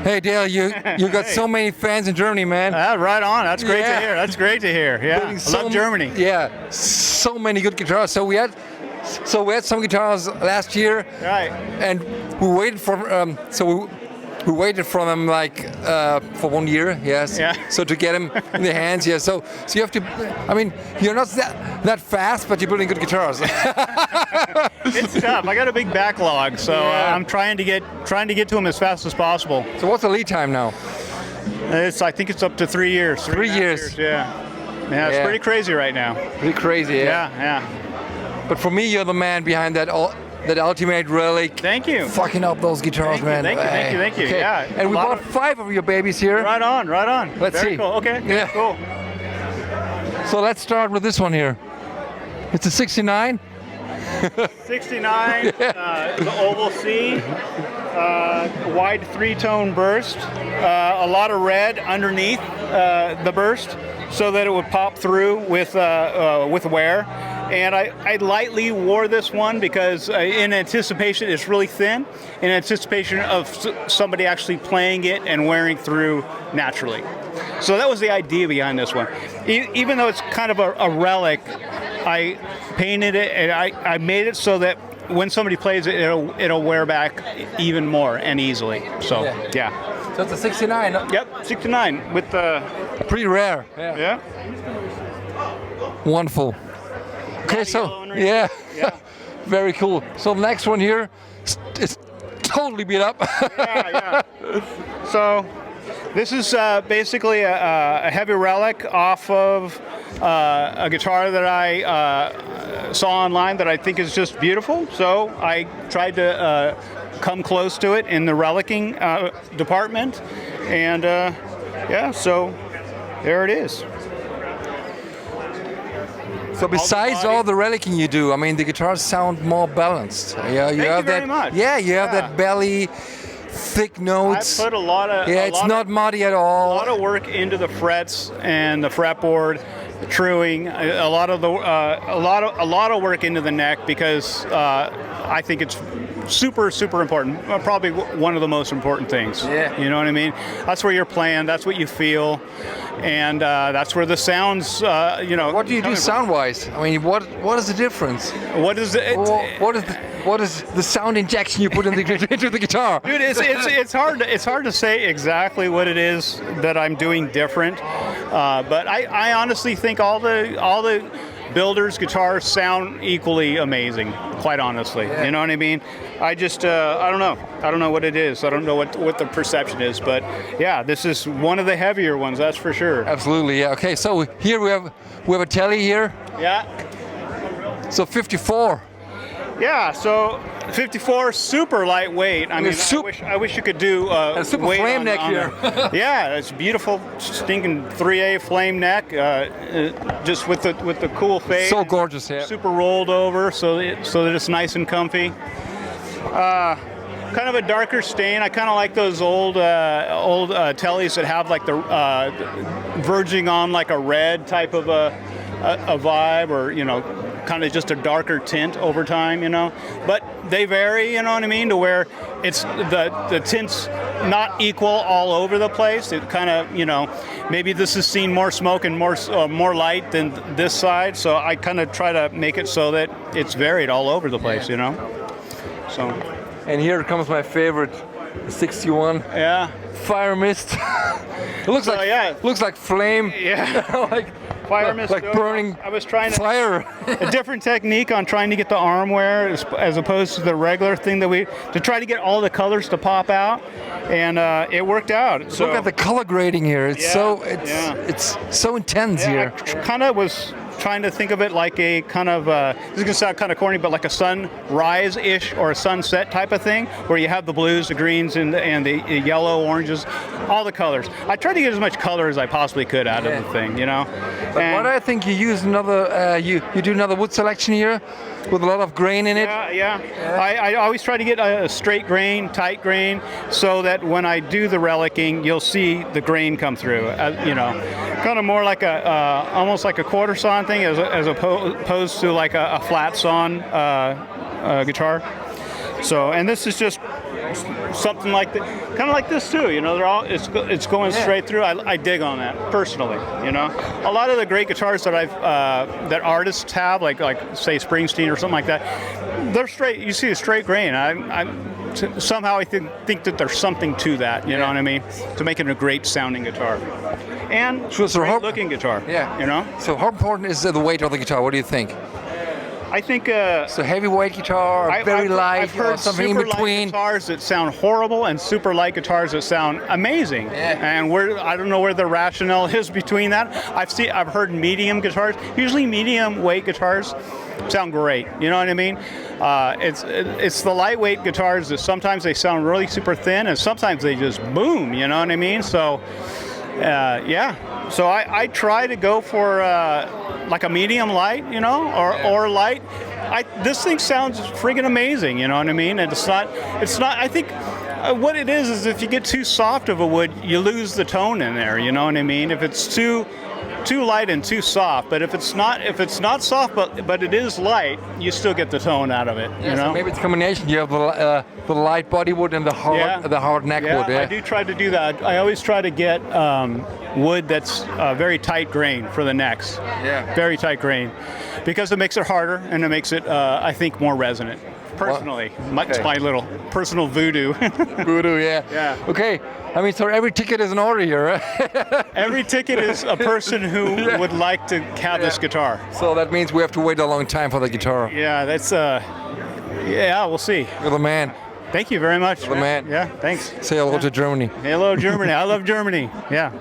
Hey Dale, you got so many fans in Germany, man. Right on. That's great to hear. That's great to hear. Yeah, I love Germany. Yeah, so many good guitars. So we had some guitars last year, right? And we waited for we waited for them like for 1 year, yes. Yeah. So to get them in the hands, yeah. So you have to. I mean, you're not that fast, but you're building good guitars. It's tough. I got a big backlog, so I'm trying to get to them as fast as possible. So what's the lead time now? I think it's up to 3 years. 3 years. Yeah. Yeah, it's pretty crazy right now. Pretty crazy, yeah. Yeah. But for me, you're the man behind that ultimate Relic. Thank you. Fucking up those guitars, man. Thank you. Okay. Yeah. And we bought 5 of your babies here. Right on. Let's Very see. Cool. Okay. Yeah. Cool. So let's start with this one here. It's a 69. 69. The oval C. Wide 3-tone burst. A lot of red underneath the burst, so that it would pop through with wear. And I lightly wore this one because in anticipation, it's really thin, in anticipation of somebody actually playing it and wearing through naturally. So that was the idea behind this one. Even though it's kind of a relic, I painted it and I made it so that when somebody plays it, it'll wear back even more and easily. So, yeah. So it's a 69. Yep, 69 with the... Pretty rare. Yeah. Wonderful. Okay, so yeah, very cool. So the next one here is totally beat up. Yeah. So this is basically a heavy Relic off of a guitar that I saw online that I think is just beautiful. So I tried to come close to it in the relicing department, and so there it is. So besides all the relicing you do, I mean, the guitars sound more balanced. Yeah, Thank you very much. Yeah, you have that belly, thick notes. I put a lot of. It's not muddy at all. A lot of work into the frets and the fretboard, the truing. A lot of work into the neck because I think it's super important. Probably one of the most important things. Yeah. You know what I mean? That's where you're playing. That's what you feel. And that's where the sounds, What do you do sound-wise? I mean, what is the difference? What is it? What is the sound injection you put into the guitar? Dude, it's hard to say exactly what it is that I'm doing different. But I honestly think all the builders' guitars sound equally amazing, quite honestly. Yeah. You know what I mean? I just, I don't know. I don't know what it is. I don't know what the perception is. But yeah, this is one of the heavier ones, that's for sure. Absolutely, yeah. Okay, so here we have a Tele here. Yeah. So 54. Yeah, so 54, super lightweight. I mean, I wish you could do a super weight flame neck here. Yeah, it's beautiful, stinking 3A flame neck, just with the cool fade. So gorgeous, yeah. Super rolled over, so that it's nice and comfy. Kind of a darker stain. I kind of like those old Teles that have like the verging on like a red type of a vibe, or kind of just a darker tint over time, but they vary, you know what I mean, to where it's the tint's not equal all over the place. It kind of, maybe this has seen more smoke and more light than this side, so I kind of try to make it so that it's varied all over the place, so. And here comes my favorite, the 61. Yeah. Fire mist. It looks like flame. Yeah. Fire mist, like burning. I was trying fire. A different technique on trying to get the arm wear as opposed to the regular thing to try to get all the colors to pop out, and it worked out. So look at the color grading here. It's so intense here. I kind of was trying to think of it like a kind of this is gonna sound kind of corny, but like a sunrise-ish or a sunset type of thing, where you have the blues, the greens, and the yellow, oranges, all the colors. I tried to get as much color as I possibly could out of the thing, But what I think you use another, you do another wood selection here with a lot of grain in it. Yeah. I always try to get a straight grain, tight grain, so that when I do the relicing, you'll see the grain come through. Kind of more like almost like a quarter sawn thing, as opposed to like a flat sawn guitar. So, and this is just something like that, kind of like this too. You know, they're all it's going straight through. I dig on that personally. You know, a lot of the great guitars that that artists have, like say Springsteen or something like that, they're straight. You see a straight grain. Somehow I think that there's something to that. You know what I mean? To make it a great sounding guitar. And great looking guitar. Yeah. You know. So how important is the weight of the guitar? What do you think? I think so heavyweight guitar, very light, I've heard something in between. Light guitars that sound horrible and super light guitars that sound amazing. Yeah. And I don't know where the rationale is between that. I've heard medium guitars. Usually medium weight guitars sound great. You know what I mean? It's the lightweight guitars that sometimes they sound really super thin and sometimes they just boom. You know what I mean? So yeah. So I try to go for like a medium light, you know, or light. This thing sounds friggin' amazing, you know what I mean? And it's not. I think what it is if you get too soft of a wood, you lose the tone in there. You know what I mean? If it's too light and too soft, but if it's not soft but it is light, you still get the tone out of it. Yeah, you know. So maybe it's a combination. You have the light body wood and the hard neck wood. Yeah, I do try to do that. I always try to get wood that's very tight grain for the necks. Yeah. Very tight grain, because it makes it harder and it makes it I think more resonant. Personally, it's my little personal voodoo. Voodoo, yeah. Yeah. Okay. I mean, so every ticket is an order here, right? Every ticket is a person who would like to have this guitar. So that means we have to wait a long time for the guitar. Yeah, that's yeah, we'll see. You're the man. Thank you very much. You're the man. Yeah, thanks. Say hello to Germany. Hello, Germany. I love Germany. Yeah.